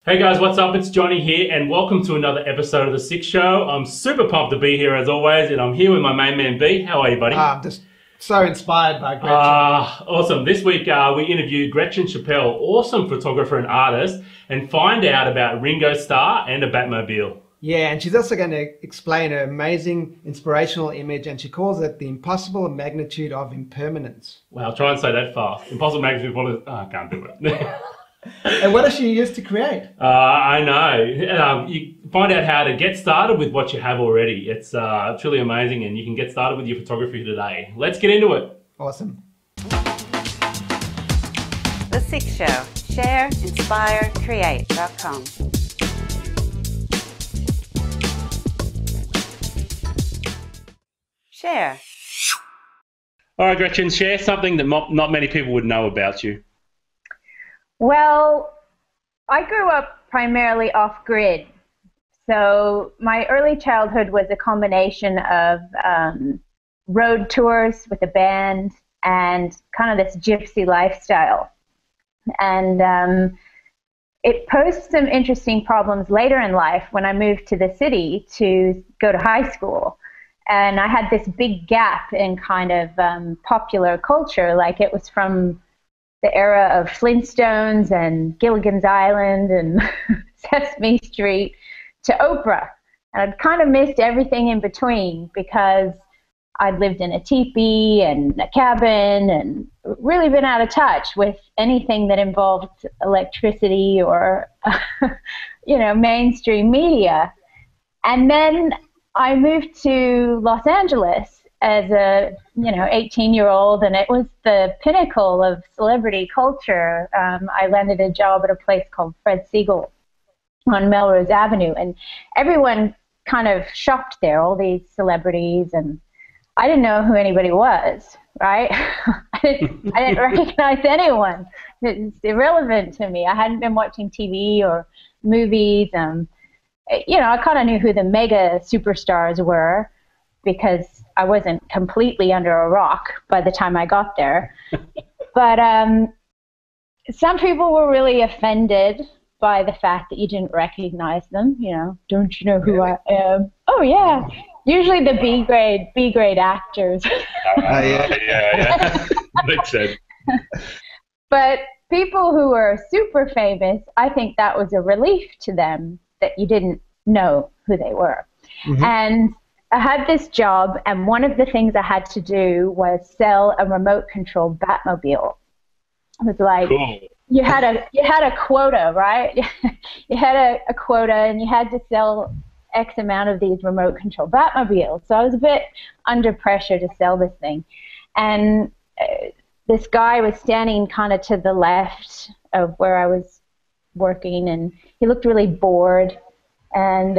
Hey guys, what's up? It's Johnny here, and welcome to another episode of The SIC Show. I'm super pumped to be here as always, and I'm here with my main man B. How are you, buddy? I'm just so inspired by Gretchen. Awesome. This week we interviewed Gretchen Chappelle, awesome photographer and artist, and find out about Ringo, Starr, and a Batmobile. Yeah, and she's also going to explain her amazing inspirational image, and she calls it the impossible magnitude of impermanence. Wow, try and say that fast. Impossible magnitude. I can't do it. And what does she use to create? I know. You find out how to get started with what you have already. It's truly amazing, and you can get started with your photography today. Let's get into it. Awesome. The SIC Show. Share, inspire, create.com. Share. All right, Gretchen, share something that not many people would know about you. Well, I grew up primarily off-grid. So my early childhood was a combination of road tours with a band and kind of this gypsy lifestyle. And it posed some interesting problems later in life when I moved to the city to go to high school. And I had this big gap in kind of popular culture, like it was from the era of Flintstones and Gilligan's Island and Sesame Street to Oprah. And I'd kind of missed everything in between because I'd lived in a teepee and a cabin and really been out of touch with anything that involved electricity or, mainstream media. And then I moved to Los Angeles as a 18-year-old, and it was the pinnacle of celebrity culture. I landed a job at a place called Fred Siegel on Melrose Avenue, and everyone kind of shopped there, all these celebrities, and I didn't know who anybody was, right? I didn't recognize anyone. It's irrelevant to me. I hadn't been watching TV or movies. I kind of knew who the mega superstars were, because I wasn't completely under a rock by the time I got there. But some people were really offended by the fact that you didn't recognize them. Don't you know who I am? Oh, yeah. Usually the B grade actors. Yeah. Makes sense. But people who were super famous, I think that was a relief to them that you didn't know who they were. Mm-hmm. And I had this job, and one of the things I had to do was sell a remote-controlled Batmobile. It was like, cool. you had a quota, right? You had a quota, and you had to sell X amount of these remote-controlled Batmobiles. So I was a bit under pressure to sell this thing. And this guy was standing kind of to the left of where I was working, and he looked really bored. And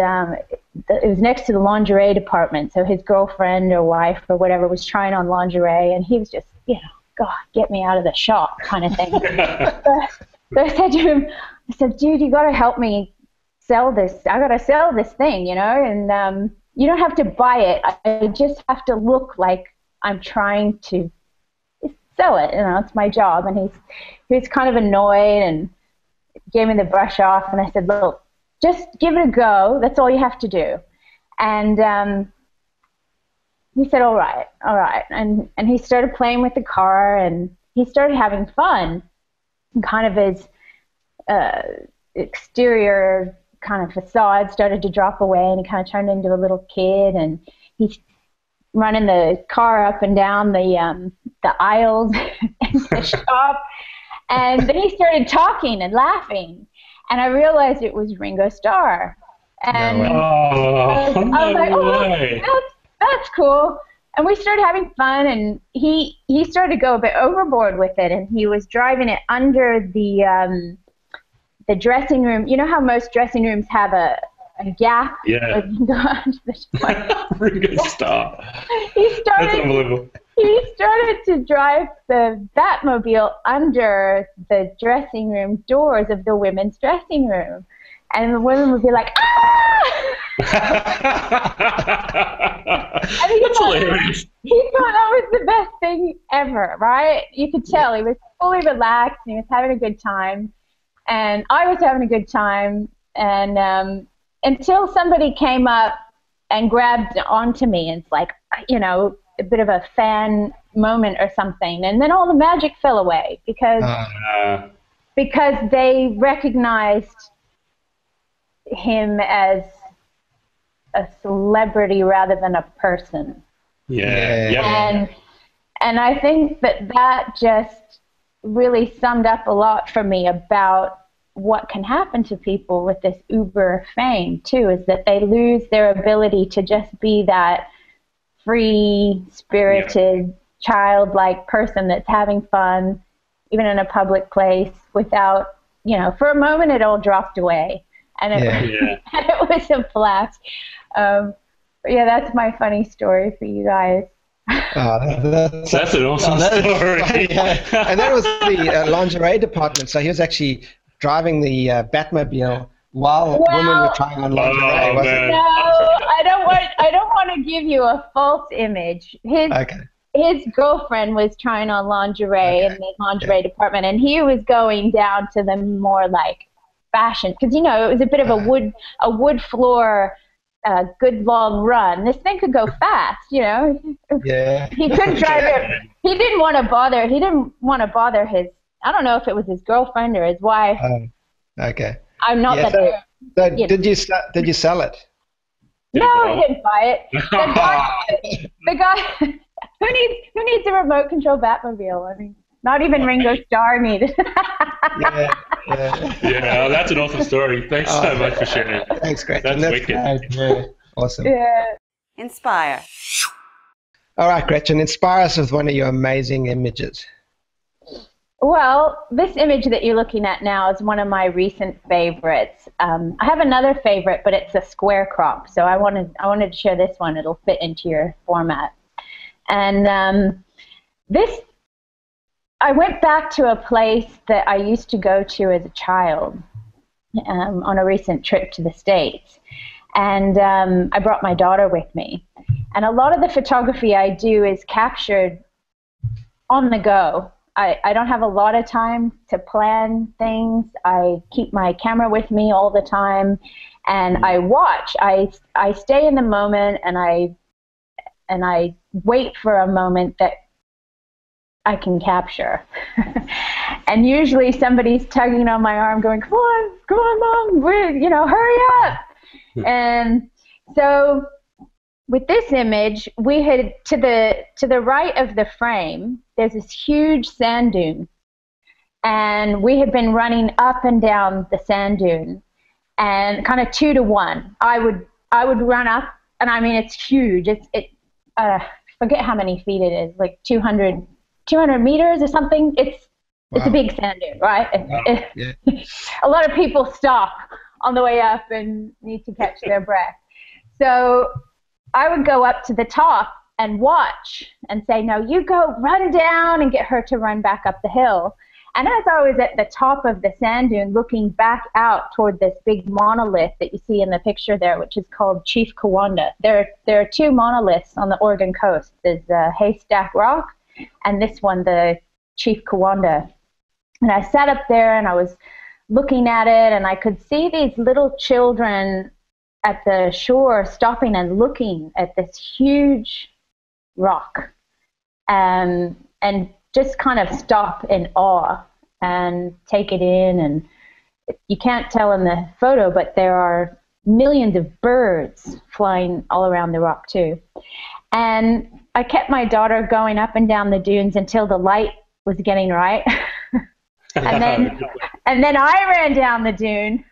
it was next to the lingerie department, so his girlfriend or wife or whatever was trying on lingerie, and he was just, God, get me out of the shop kind of thing. So I said to him, dude, you got to help me sell this. I got to sell this thing, and you don't have to buy it. I just have to look like I'm trying to sell it. It's my job. And he was kind of annoyed and gave me the brush off, and I said, look, just give it a go. That's all you have to do. And he said, all right. And he started playing with the car, and he started having fun. And kind of his exterior kind of facade started to drop away, and he kind of turned into a little kid. And he's running the car up and down the aisles in the shop. And then he started talking and laughing. And I realized it was Ringo Starr. And I was like, that's cool. And we started having fun, and he started to go a bit overboard with it, and he was driving it under the dressing room. You know how most dressing rooms have a gap? Yeah. Ringo Starr. That's unbelievable. He started to drive the Batmobile under the dressing room doors of the women's dressing room. And the women would be like, ah! That's hilarious. He thought that was the best thing ever, right? You could tell he was fully relaxed and he was having a good time. And I was having a good time, and until somebody came up and grabbed onto me, and it's like, you know, a bit of a fan moment or something, and then all the magic fell away because they recognized him as a celebrity rather than a person. Yeah. And I think that just really summed up a lot for me about what can happen to people with this uber fame too, is that they lose their ability to just be that free-spirited, childlike person that's having fun, even in a public place, without, you know, for a moment it all dropped away. And it was a blast. But yeah, that's my funny story for you guys. That's an awesome story. Yeah. And that was the lingerie department. So he was actually driving the Batmobile while women were trying on lingerie. Man. No, I don't want to give you a false image. His girlfriend was trying on lingerie in the lingerie department, and he was going down to the more like fashion, because, you know, it was a bit of a wood floor. Good long run. This thing could go fast, you know. Yeah. He couldn't drive it. He didn't want to bother. He didn't want to bother his. I don't know if it was his girlfriend or his wife. Okay. I'm not that. So did you sell it? No, he didn't buy it. The guy who needs a remote control Batmobile? I mean, not even Ringo Starr needed. Yeah, that's an awesome story. Thanks so much for sharing. Thanks, Gretchen. That's wicked. Yeah, awesome. Yeah. Inspire. All right, Gretchen, inspire us with one of your amazing images. Well, this image that you're looking at now is one of my recent favorites. I have another favorite, but it's a square crop. So I wanted to share this one. It'll fit into your format. And I went back to a place that I used to go to as a child on a recent trip to the States. And I brought my daughter with me. And a lot of the photography I do is captured on the go. I don't have a lot of time to plan things. I keep my camera with me all the time, and I watch. I stay in the moment, and I wait for a moment that I can capture. And usually somebody's tugging on my arm going, come on, Mom, hurry up. And so with this image, we had to the right of the frame, there's this huge sand dune. And we had been running up and down the sand dune, and kind of 2 to 1. I would run up, and I mean, it's huge. Forget how many feet it is, like 200 meters or something. It's a big sand dune, right? A lot of people stop on the way up and need to catch their breath. So I would go up to the top and watch and say, no, you go run down, and get her to run back up the hill. And as I was at the top of the sand dune looking back out toward this big monolith that you see in the picture there, which is called Chief Kawanda. There are 2 monoliths on the Oregon coast. There's Haystack Rock, and this one, the Chief Kawanda. And I sat up there and I was looking at it, and I could see these little children at the shore stopping and looking at this huge rock, and just kind of stop in awe and take it in. And you can't tell in the photo, but there are millions of birds flying all around the rock too. And I kept my daughter going up and down the dunes until the light was getting right. and then I ran down the dune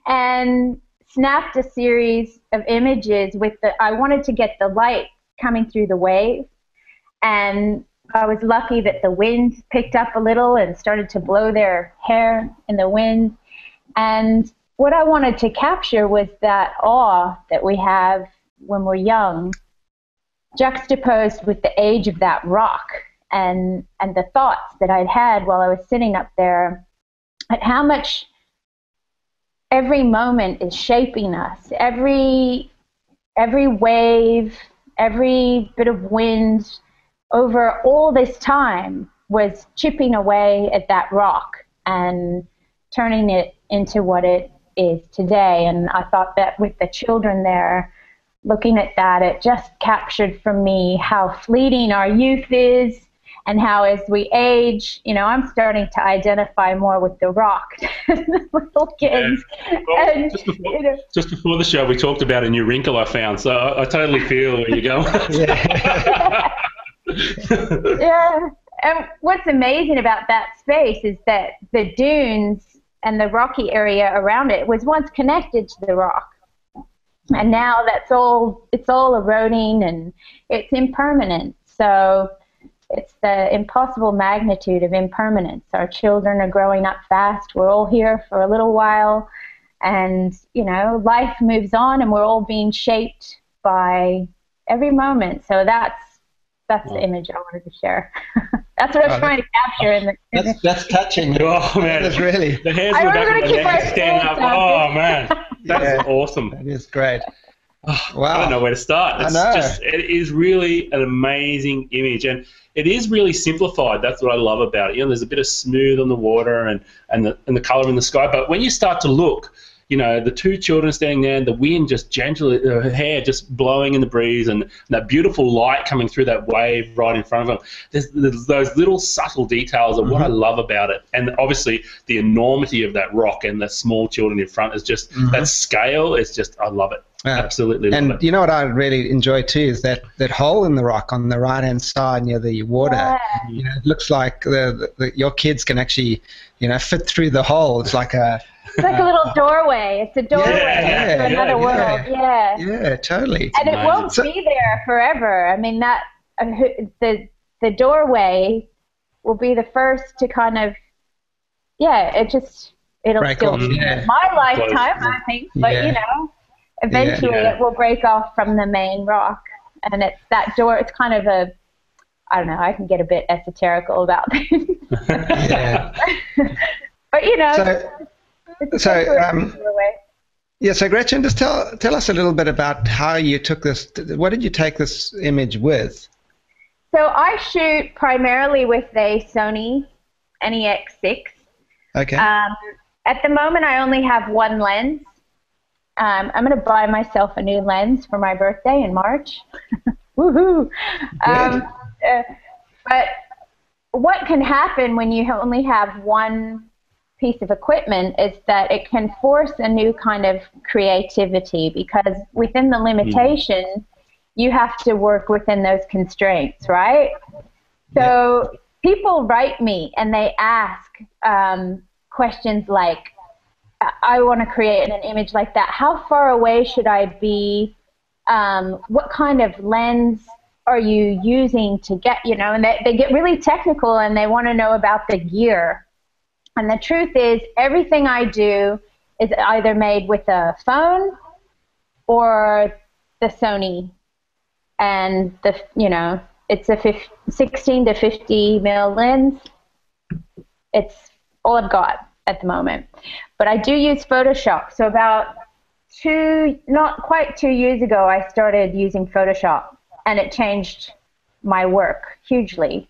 and snapped a series of images I wanted to get the light coming through the wave. And I was lucky that the wind picked up a little and started to blow their hair in the wind. And what I wanted to capture was that awe that we have when we're young, juxtaposed with the age of that rock, and the thoughts that I'd had while I was sitting up there, at how much every moment is shaping us. Every wave, every bit of wind over all this time was chipping away at that rock and turning it into what it is today. And I thought that with the children there, looking at that, it just captured for me how fleeting our youth is, and how as we age, you know, I'm starting to identify more with the rock, little kids. Yeah. Well, and, just before the show, we talked about a new wrinkle I found, so I totally feel where you're going. Yeah. And what's amazing about that space is that the dunes and the rocky area around it was once connected to the rock. And now it's all eroding, and it's impermanent. So it's the impossible magnitude of impermanence. Our children are growing up fast. We're all here for a little while, and, you know, life moves on, and we're all being shaped by every moment. So that's the image I wanted to share. That's what I was trying to capture. That's touching. Oh, man. That's really. The hairs in the back of my neck stand up. Oh, man. That's awesome. That is great. Oh, wow. I don't know where to start. It is really an amazing image, and it is really simplified. That's what I love about it. You know, there's a bit of smooth on the water and the color in the sky, but when you start to look, you know, the two children standing there, and the wind just gently, her hair just blowing in the breeze, and that beautiful light coming through that wave right in front of them. There's those little subtle details of what I love about it. And obviously the enormity of that rock and the small children in front is just, that scale is just, I love it. Absolutely love it. And you know what I really enjoy too is that hole in the rock on the right-hand side near the water. Yeah. You know, it looks like your kids can actually, you know, fit through the hole. It's like a little doorway. It's a doorway to another world. Yeah. Yeah, totally. And it won't be there forever. I mean, that the doorway will be the first to kind of, it'll break still off, be in my lifetime, I think. But you know, eventually it will break off from the main rock, and it's that door. It's kind of a, I don't know. I can get a bit esoterical about things. But you know. So Gretchen, just tell us a little bit about how you took this. What did you take this image with? So I shoot primarily with a Sony NEX6. Okay. At the moment, I only have one lens. I'm going to buy myself a new lens for my birthday in March. Woohoo! But what can happen when you only have one piece of equipment is that it can force a new kind of creativity, because within the limitation, you have to work within those constraints, right? So people write me and they ask questions like, I want to create an image like that. How far away should I be? What kind of lens are you using to get, you know, and they get really technical and they want to know about the gear. And the truth is, everything I do is either made with a phone or the Sony. And, it's a 16 to 50 mil lens. It's all I've got at the moment. But I do use Photoshop. So about not quite 2 years ago, I started using Photoshop, and it changed my work hugely.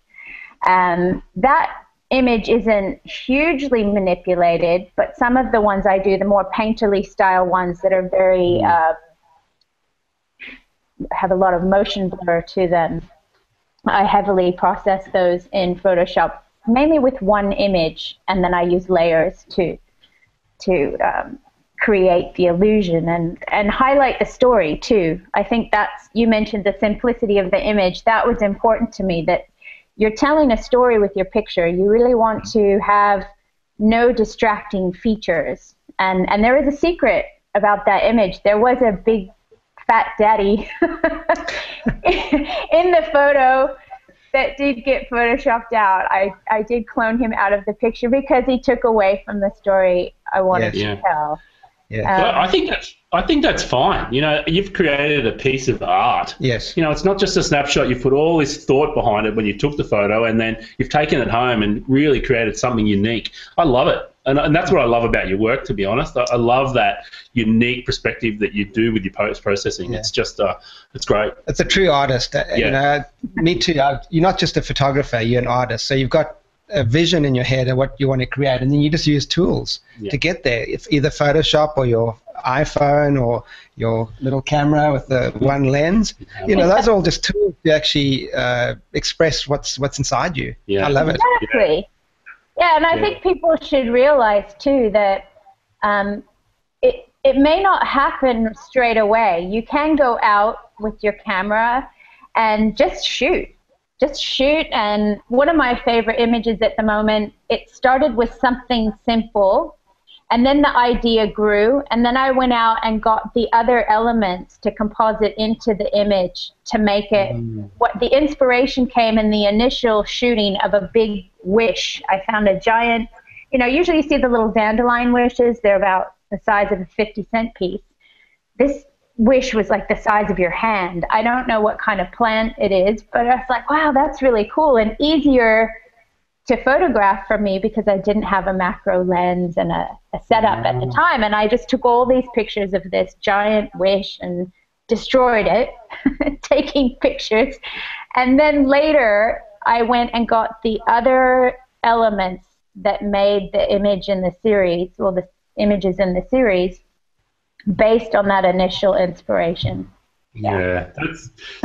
That image isn't hugely manipulated, but some of the ones I do, the more painterly style ones that are very have a lot of motion blur to them, I heavily process those in Photoshop, mainly with one image, and then I use layers to create the illusion and highlight the story too. I think you mentioned the simplicity of the image. That was important to me, that you're telling a story with your picture. You really want to have no distracting features. And there is a secret about that image. There was a big fat daddy in the photo that did get photoshopped out. I did clone him out of the picture because he took away from the story I wanted to tell. Well, I think that's fine. You know, you've created a piece of art. Yes. You know, it's not just a snapshot. You've put all this thought behind it when you took the photo, and then you've taken it home and really created something unique. I love it. And that's what I love about your work, to be honest. I love that unique perspective that you do with your post-processing. It's just, it's great. It's a true artist. You know, me too. You're not just a photographer, you're an artist. So you've got a vision in your head of what you want to create, and then you just use tools to get there. It's either Photoshop or your iPhone or your little camera with the one lens. You know, those are all just tools to actually express what's inside you. I love it. Exactly. Yeah, and I think people should realize too that it may not happen straight away. You can go out with your camera and just shoot. And one of my favorite images at the moment, it started with something simple, and then the idea grew, and then I went out and got the other elements to composite into the image to make it. What the inspiration came in the initial shooting of a big wish. I found a giant, you know, usually you see the little dandelion wishes, they're about the size of a 50-cent piece. This wish was like the size of your hand. I don't know what kind of plant it is, but I was like, wow, that's really cool and easier to photograph for me because I didn't have a macro lens and a setup at the time. And I just took all these pictures of this giant wish and destroyed it, taking pictures. And then later I went and got the other elements that made the image in the series, well, the images in the series, based on that initial inspiration. Yeah,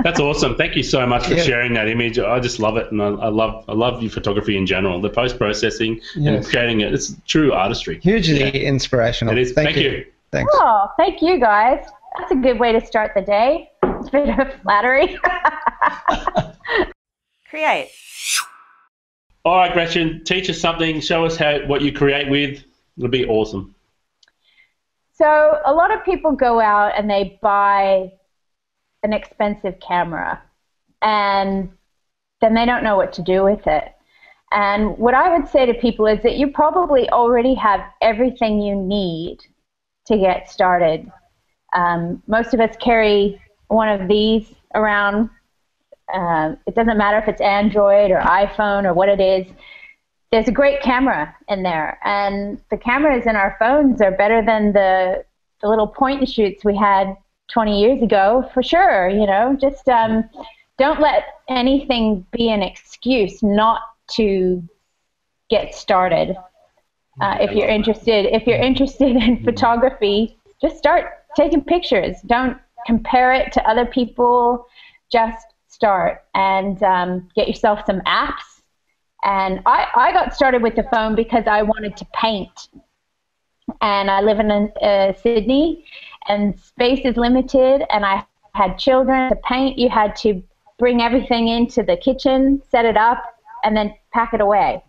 that's awesome. Thank you so much for sharing that image. I just love it, and I love your photography in general. The post-processing and creating it, it's true artistry. Hugely inspirational. It is. Thank you. Thanks. Oh, thank you guys. That's a good way to start the day. It's a bit of flattery. Create. All right, Gretchen, teach us something. Show us what you create with. It'll be awesome. So a lot of people go out and they buy an expensive camera, and then they don't know what to do with it. And what I would say to people is that you probably already have everything you need to get started. Most of us carry one of these around. It doesn't matter if it's Android or iPhone or what it is. There's a great camera in there, and the cameras in our phones are better than the little point and shoots we had 20 years ago, for sure. You know, just don't let anything be an excuse not to get started. If you're interested in photography, just start taking pictures. Don't compare it to other people. Just start and get yourself some apps. And I got started with the phone because I wanted to paint. And I live in Sydney, and space is limited, and I had children. To paint, you had to bring everything into the kitchen, set it up, and then pack it away.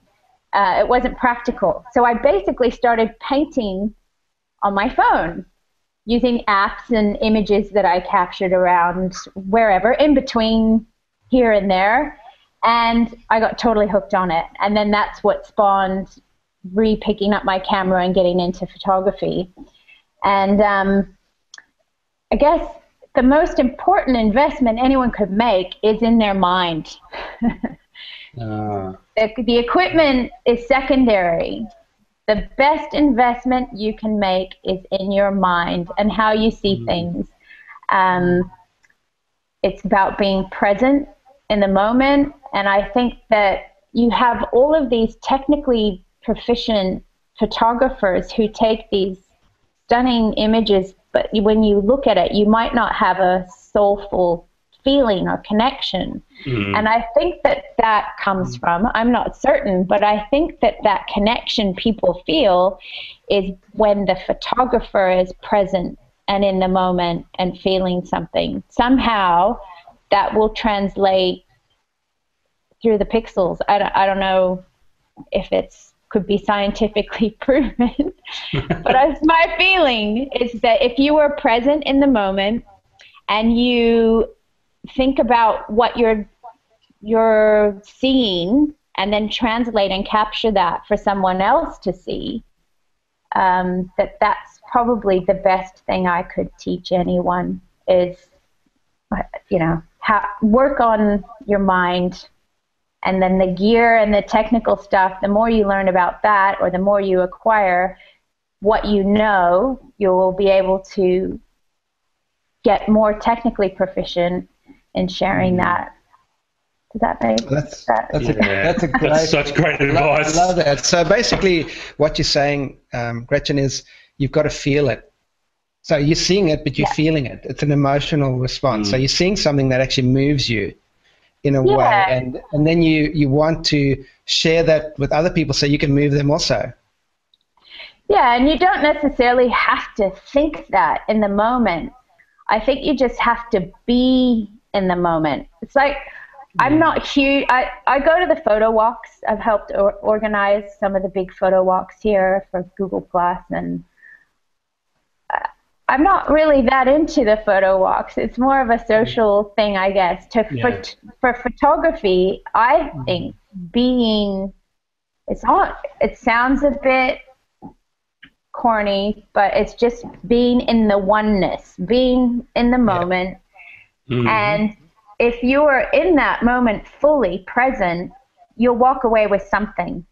It wasn't practical. So I basically started painting on my phone using apps and images that I captured around wherever, in between here and there. And I got totally hooked on it. And then that's what spawned re-picking up my camera and getting into photography. And I guess the most important investment anyone could make is in their mind. The equipment is secondary. The best investment you can make is in your mind and how you see things. It's about being present in the moment. And I think that you have all of these technically proficient photographers who take these stunning images, but when you look at it, you might not have a soulful feeling or connection. And I think that comes from, I'm not certain, but I think that connection people feel is when the photographer is present and in the moment and feeling something. Somehow that will translate through the pixels. I don't know if could be scientifically proven, but my feeling is that if you are present in the moment and you think about what you're seeing and then translate and capture that for someone else to see, that's probably the best thing I could teach anyone is, work on your mind. And then the gear and the technical stuff, the more you learn about that, or the more you acquire what you know, you will be able to get more technically proficient in sharing that. Does that make that's a great, that's such great advice. Love that. So basically, what you're saying, Gretchen, is you've got to feel it. So you're seeing it, but you're feeling it. It's an emotional response. So you're seeing something that actually moves you in a way, and then you want to share that with other people so you can move them also. Yeah, and you don't necessarily have to think that in the moment. I think you just have to be in the moment. It's like, I'm not huge. I go to the photo walks. I've helped organize some of the big photo walks here for Google Plus, and I'm not really that into the photo walks. It's more of a social thing, I guess. For photography, I think it sounds a bit corny, but it's just being in the oneness, being in the moment. And if you are in that moment fully present, you'll walk away with something.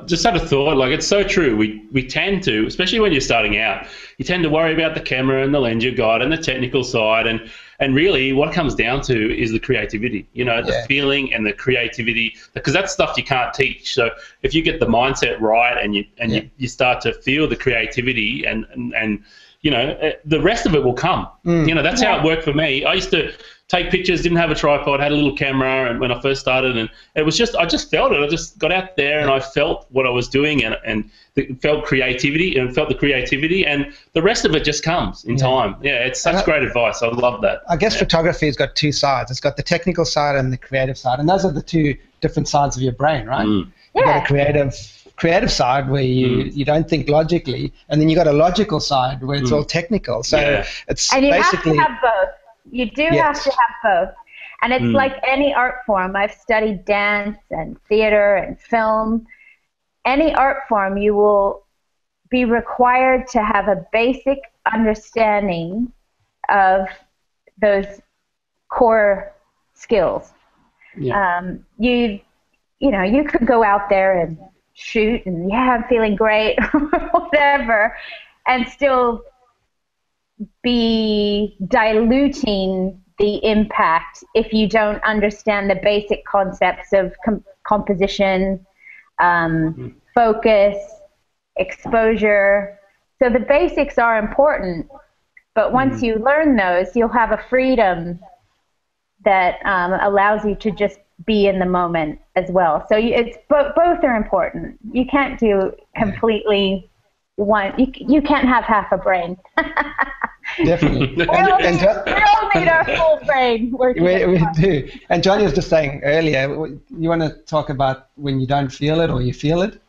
Just had a thought, like, it's so true. We tend to, especially when you're starting out, you tend to worry about the camera and the lens you've got and the technical side, and really what it comes down to is the creativity, the feeling and the creativity, because that's stuff you can't teach. So if you get the mindset right and you start to feel the creativity and the rest of it will come. That's how it worked for me. I used to take pictures, didn't have a tripod, had a little camera, and when I first started, and it was just, I just felt it. I just got out there and I felt what I was doing and felt creativity and felt the creativity, and the rest of it just comes in time. Yeah, it's such great advice. I love that. I guess photography has got two sides. It's got the technical side and the creative side, and those are the two different sides of your brain, right? You've got a creative side where you don't think logically, and then you got a logical side where it's all technical. So it's and you basically have to have both. You do have to have both. And it's like any art form. I've studied dance and theater and film. Any art form, you will be required to have a basic understanding of those core skills. You could go out there and shoot and I'm feeling great or whatever, and still be diluting the impact if you don't understand the basic concepts of composition, focus, exposure. So the basics are important, but once you learn those, you'll have a freedom that allows you to just be in the moment as well. So both are important. You can't do completely one. You can't have half a brain. Definitely. We all need our full brain working. We do. And Johnny was just saying earlier, you want to talk about when you don't feel it or you feel it?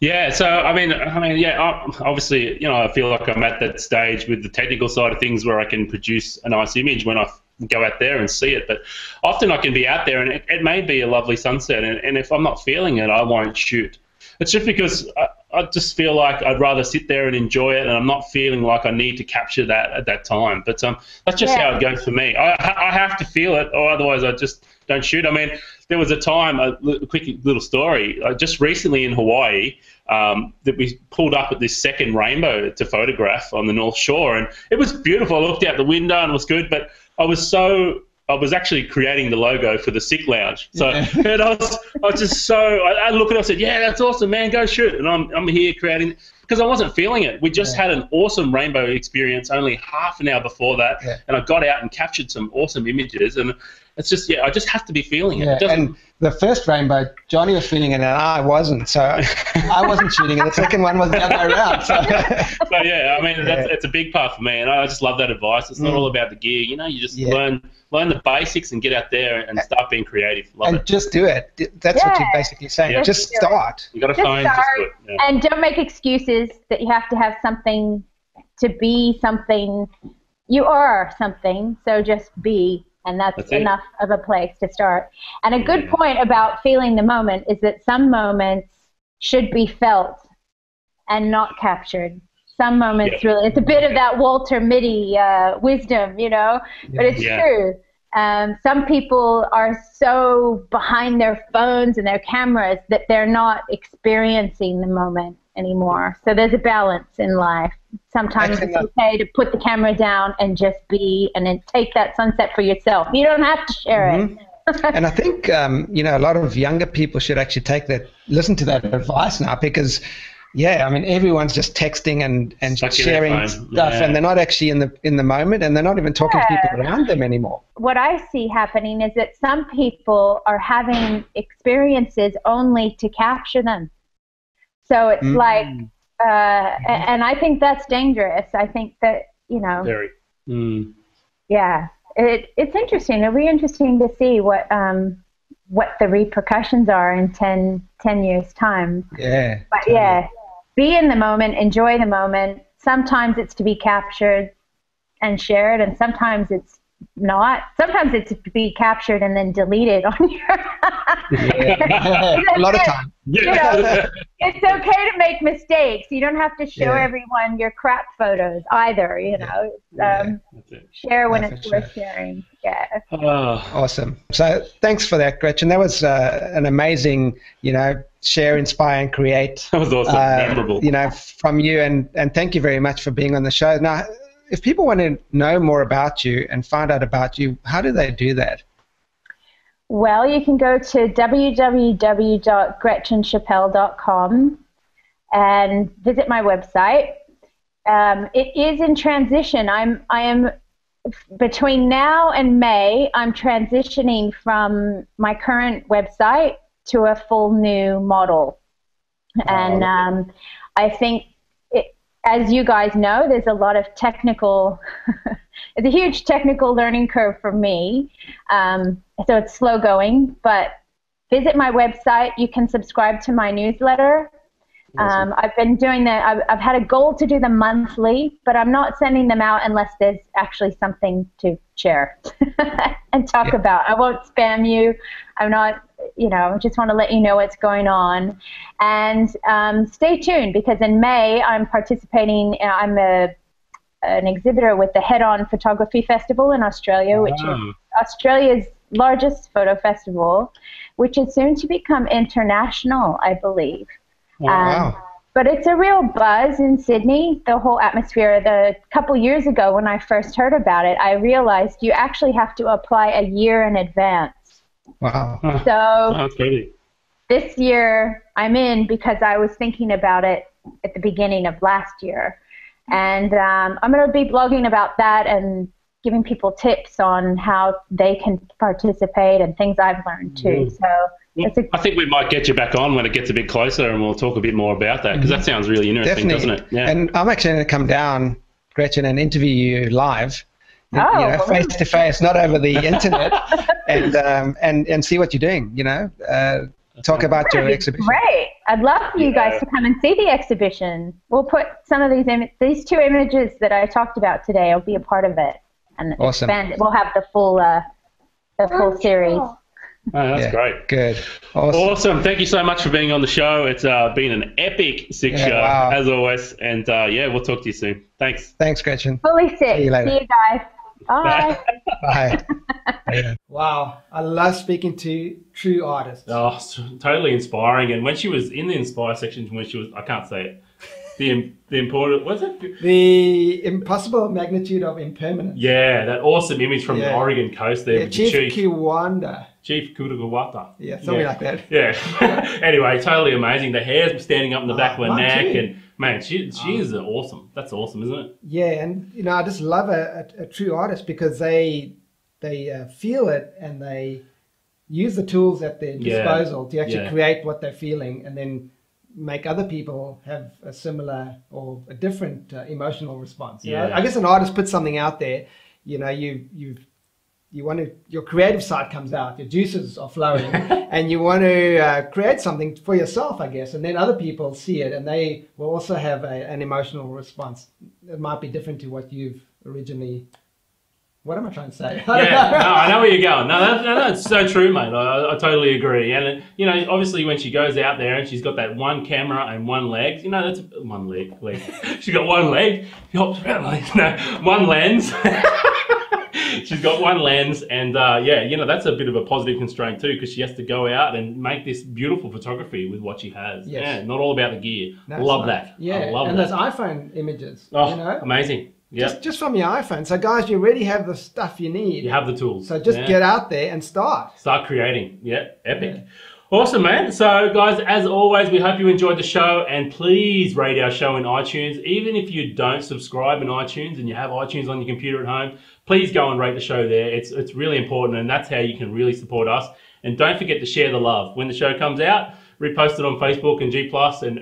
Yeah, so obviously, I feel like I'm at that stage with the technical side of things where I can produce a nice image when I go out there and see it. But often I can be out there and it may be a lovely sunset, and if I'm not feeling it, I won't shoot. It's just because I just feel like I'd rather sit there and enjoy it, and I'm not feeling like I need to capture that at that time. But that's just how it goes for me. I have to feel it, or otherwise I just don't shoot. I mean, there was a time, a quick little story, just recently in Hawaii, that we pulled up at this second rainbow to photograph on the North Shore, and it was beautiful. I looked out the window and it was good, but I was actually creating the logo for the SIC Lounge. So and I was just so, I look at it and said, yeah, that's awesome, man, go shoot. And I'm here creating, because I wasn't feeling it. We just had an awesome rainbow experience only half an hour before that, and I got out and captured some awesome images, and it's just, I just have to be feeling it. And the first rainbow, Johnny was feeling it and I wasn't, so I wasn't shooting it. The second one was the other way around. So yeah, I mean, it's a big part for me, and I just love that advice. It's not all about the gear, you just learn the basics and get out there and start being creative. Love it. Just do it. That's what you're basically saying. Yeah. Just start. You got to find, just do it. Yeah. And don't make excuses that you have to have something to be something. You are something, so just be. And that's enough of a place to start. And a good point about feeling the moment is that some moments should be felt and not captured. Some moments really, it's a bit of that Walter Mitty wisdom, but it's true. Some people are so behind their phones and their cameras that they're not experiencing the moment. anymore. So there's a balance in life. Sometimes it's okay to put the camera down and just be, and then take that sunset for yourself. You don't have to share it. And I think, you know, a lot of younger people should actually listen to that advice now, because, yeah, I mean, everyone's just texting and sharing stuff, and they're not actually in the moment, and they're not even talking to people around them anymore. What I see happening is that some people are having experiences only to capture them. So it's like, and I think that's dangerous. I think that, you know, very. Yeah, it's interesting. It'll be interesting to see what the repercussions are in 10 years' time. Yeah. But totally. Yeah, be in the moment, enjoy the moment. Sometimes it's to be captured and shared, and sometimes it's not. Sometimes it's to be captured and then deleted on your. A lot of time. You know, it's okay to make mistakes. You don't have to show everyone your crap photos either. You know, share when it's worth sharing. Yeah. Awesome. So thanks for that, Gretchen. That was an amazing, you know, share, inspire, and create. That was awesome. Memorable. You know, from you, and thank you very much for being on the show. Now, if people want to know more about you and find out about you, how do they do that? Well, you can go to www.gretchenchappelle.com and visit my website. It is in transition. I am between now and May, I'm transitioning from my current website to a full new model. And I think, as you guys know, there's a lot of technical, it's a huge technical learning curve for me. So it's slow going, but visit my website. You can subscribe to my newsletter. Awesome. I've been doing that. I've had a goal to do them monthly, but I'm not sending them out unless there's actually something to share and talk about. I won't spam you. I'm not, you know, I just want to let you know what's going on. And stay tuned, because in May I'm participating. I'm an exhibitor with the Head On Photography Festival in Australia, which is Australia's largest photo festival, which is soon to become international, I believe. Wow. But it's a real buzz in Sydney, the whole atmosphere. A couple years ago when I first heard about it, I realized you actually have to apply a year in advance. Wow. So this year I'm in because I was thinking about it at the beginning of last year. And I'm going to be blogging about that and giving people tips on how they can participate and things I've learned too. So I think we might get you back on when it gets a bit closer, and we'll talk a bit more about that, because that sounds really interesting, doesn't it? Yeah. And I'm actually going to come down, Gretchen, and interview you live, you know, face to face, not over the internet, and see what you're doing. You know, talk about your exhibition. Great! I'd love for you guys to come and see the exhibition. We'll put some of these two images that I talked about today. Will be a part of it, and expand it. We'll have the full series. Oh, that's great. Good. Awesome. Thank you so much for being on the show. It's been an epic SIC show, as always. And, we'll talk to you soon. Thanks. Thanks, Gretchen. Fully SIC. See you later. See you guys. Bye. Bye. Wow. I love speaking to true artists. Oh, totally inspiring. And when she was in the Inspire section, when she was, I can't say it, the important, what's it? The impossible magnitude of impermanence. Yeah, that awesome image from the Oregon coast there. Yeah, Chief Kiwanda. Chief Kutagawata. Yeah, something like that. Yeah. Anyway, totally amazing. The hair's standing up in the back of her neck. Too. And, man, she is awesome. That's awesome, isn't it? Yeah, and, you know, I just love a true artist, because they feel it and they use the tools at their disposal to actually create what they're feeling, and then make other people have a similar or a different emotional response. You know? I guess an artist puts something out there, you know, you want to, your creative side comes out, your juices are flowing, and you want to create something for yourself, I guess, and then other people see it and they will also have an emotional response. It might be different to what you've originally. What am I trying to say? I know where you're going. No, that's so true, mate. I totally agree. And, you know, obviously when she goes out there and she's got that one camera and one leg, you know, that's one leg. She's got one leg. She hops around like, no, one lens. She's got one lens, and yeah, you know, that's a bit of a positive constraint too, because she has to go out and make this beautiful photography with what she has. Yes. Yeah, not all about the gear. No, Love that. Yeah, I love and that. those iPhone images. Oh, you know? amazing. Yeah, Just from your iPhone. So guys, you already have the stuff you need. you have the tools. So just get out there and start. Start creating. Yeah, epic. Awesome, man. So, guys, as always, we hope you enjoyed the show, and please rate our show in iTunes. Even if you don't subscribe in iTunes and you have iTunes on your computer at home, please go and rate the show there. It's really important, and that's how you can really support us. And don't forget to share the love. When the show comes out, repost it on Facebook and G+,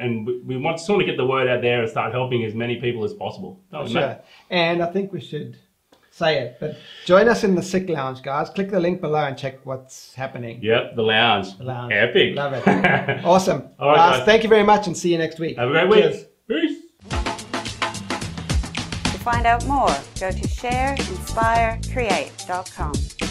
and we want to sort of get the word out there and start helping as many people as possible. Sure. And I think we should say it, but join us in the SIC Lounge, guys. Click the link below and check what's happening. Yep, the lounge. The lounge. Epic. Love it. Awesome. All right, guys. Thank you very much, and see you next week. Have a great week. Cheers. Peace. To find out more, go to shareinspirecreate.com.